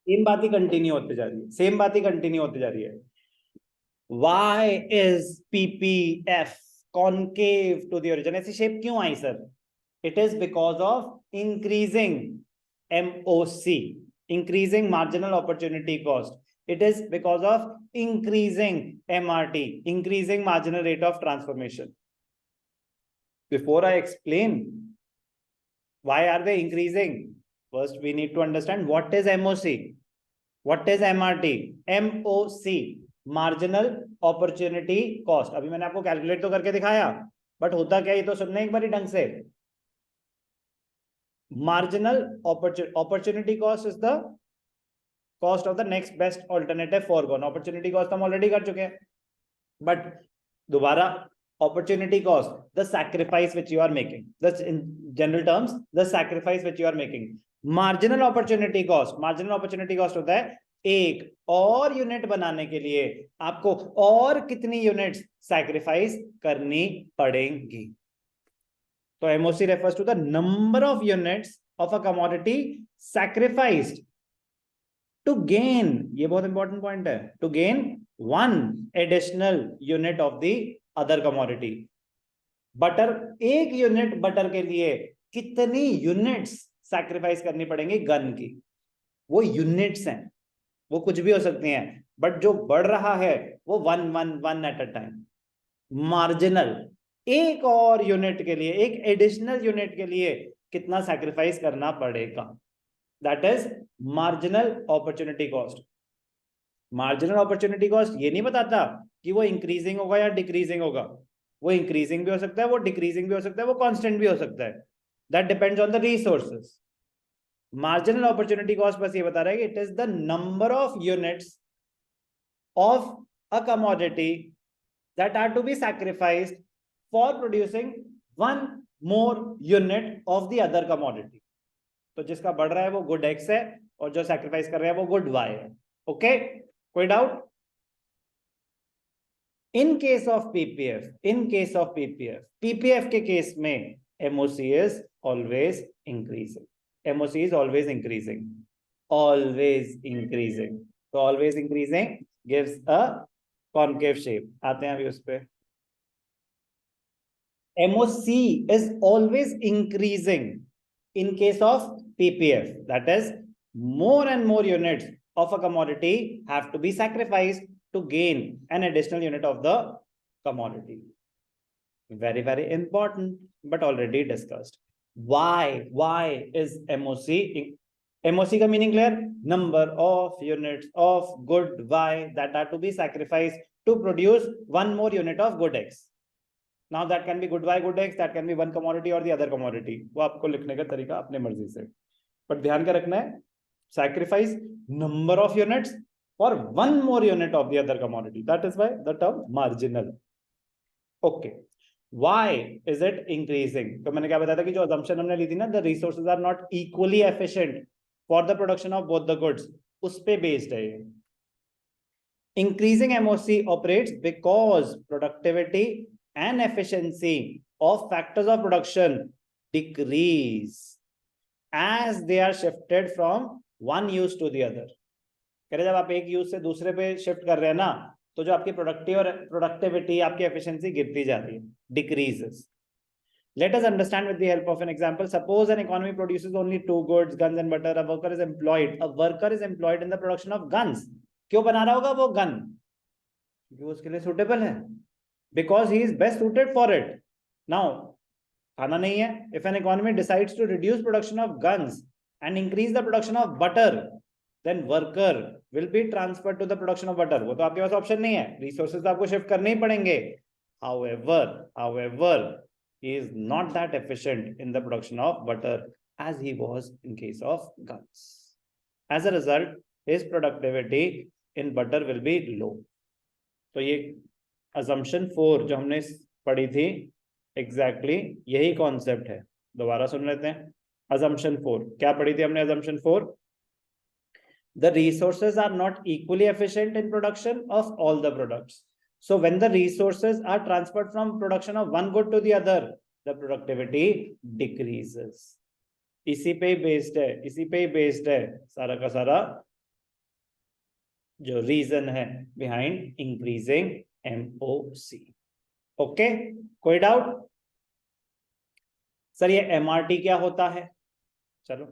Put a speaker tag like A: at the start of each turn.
A: Same बात ही continue होते जा रही है, सेम बात ही कंटिन्यू होते जा रही है. Why is PPF concave to the origin? ऐसी शेप क्यों आई sir? It is because of increasing MOC, increasing marginal opportunity cost. It is because of increasing MRT, increasing marginal rate of transformation. Before I explain why are they increasing, first we need to understand what is MOC, what is MRT. MOC, marginal opportunity cost. अभी मैंने आपको calculate तो करके दिखाया, but होता क्या, ये तो सुनने एक बार ढंग से. Marginal opportunity cost is the cost of the next best alternative foregone. Opportunity cost हम ऑलरेडी कर चुके हैं, बट दोबारा opportunity cost, the sacrifice which you are making, that's in general terms the sacrifice which you are making. marginal opportunity cost होता है एक और unit बनाने के लिए आपको और कितनी यूनिट्स सैक्रिफाइस करनी पड़ेंगी. तो MOC refers to the number of units of a commodity sacrificed to gain, ये बहुत इंपॉर्टेंट पॉइंट है, to gain one additional unit of the other commodity. Butter, एक यूनिट बटर के लिए कितनी यूनिट्स सैक्रिफाइस करनी पड़ेंगी गन की? वो यूनिट्स हैं, वो कुछ भी हो सकती हैं, बट जो बढ़ रहा है वो one at a time. Marginal, एक और यूनिट के लिए, एक एडिशनल यूनिट के लिए कितना सैक्रिफाइस करना पड़ेगा, that is marginal opportunity cost. Marginal opportunity cost ये नहीं बताता कि वो इंक्रीजिंग होगा या डिक्रीजिंग होगा. वो इंक्रीजिंग भी हो सकता है, वो डिक्रीजिंग भी हो सकता है, वो कांस्टेंट भी हो सकता है. That depends on the resources. Marginal opportunity cost बस ये बता रहा है कि it is the number of units of a commodity that are to be sacrificed for producing one more unit of the other commodity. तो जिसका बढ़ रहा है वो गुड एक्स है, और जो सैक्रिफाइस कर रहे हैं वो गुड वाई है. ओके, कोई doubt? In case of PPF, PPF के केस में MOC is always increasing. MOC is always increasing, always increasing. तो always increasing gives a concave shape. आते हैं अभी उस पे. MOC is always increasing in case of PPF, that is more and more units of a commodity have to be sacrificed to gain an additional unit of the commodity. Very, very important, but already discussed. Why is MOC? MOC का meaning clear? Number of units of good Y that are to be sacrificed to produce one more unit of good X. Now that can be good Y, good X, that can be one commodity or the other commodity. वो आपको लिखने का तरीका अपने मर्जी से, पर ध्यान क्या रखना है? Sacrifice number of units for one more unit of the other commodity. That is why the term marginal. Okay. Why is it increasing? तो मैंने क्या बताया था कि जो assumption हमने ली थी ना, the resources are not equally efficient for the production of both the goods, उस पे based है ये. Increasing MOC operates because productivity and efficiency of factors of production decrease as they are shifted from one use to the other. कह रहे जब आप एक use से दूसरे पे शिफ्ट कर रहे हैं ना, तो जो आपकी प्रोडक्टिविटी, आपकी एफिशिएंसी गिरती जा रही है, decreases. Let us understand with the help of an example. Suppose an economy produces only two goods, guns and butter. A worker is employed. A worker is employed in the production of guns. क्यों बना रहा होगा वो gun? क्योंकि वो उसके लिए suitable है. Because he is best suited for it. Now, खाना नहीं है. If an economy decides to reduce production of guns and increase the production of butter, then worker will be transferred to the production of butter. वो तो आपके पास option नहीं है, resources तो आपको शिफ्ट करने ही पड़ेंगे. However, he is not that efficient in the production of butter as he was in case of guns. As a result, his productivity in butter will be low. तो ये assumption 4 जो हमने पढ़ी थी, exactly यही concept है. दोबारा सुन लेते हैं. assumption 4 क्या पढ़ी थी हमने? assumption 4, the resources are not equally efficient in production of all the products. So when the resources are transferred from production of one good to the other, the productivity decreases. इसी पे ही based है सारा का सारा जो reason है behind increasing MOC। Okay, कोई doubt? Sir ये MRT क्या होता है? चलो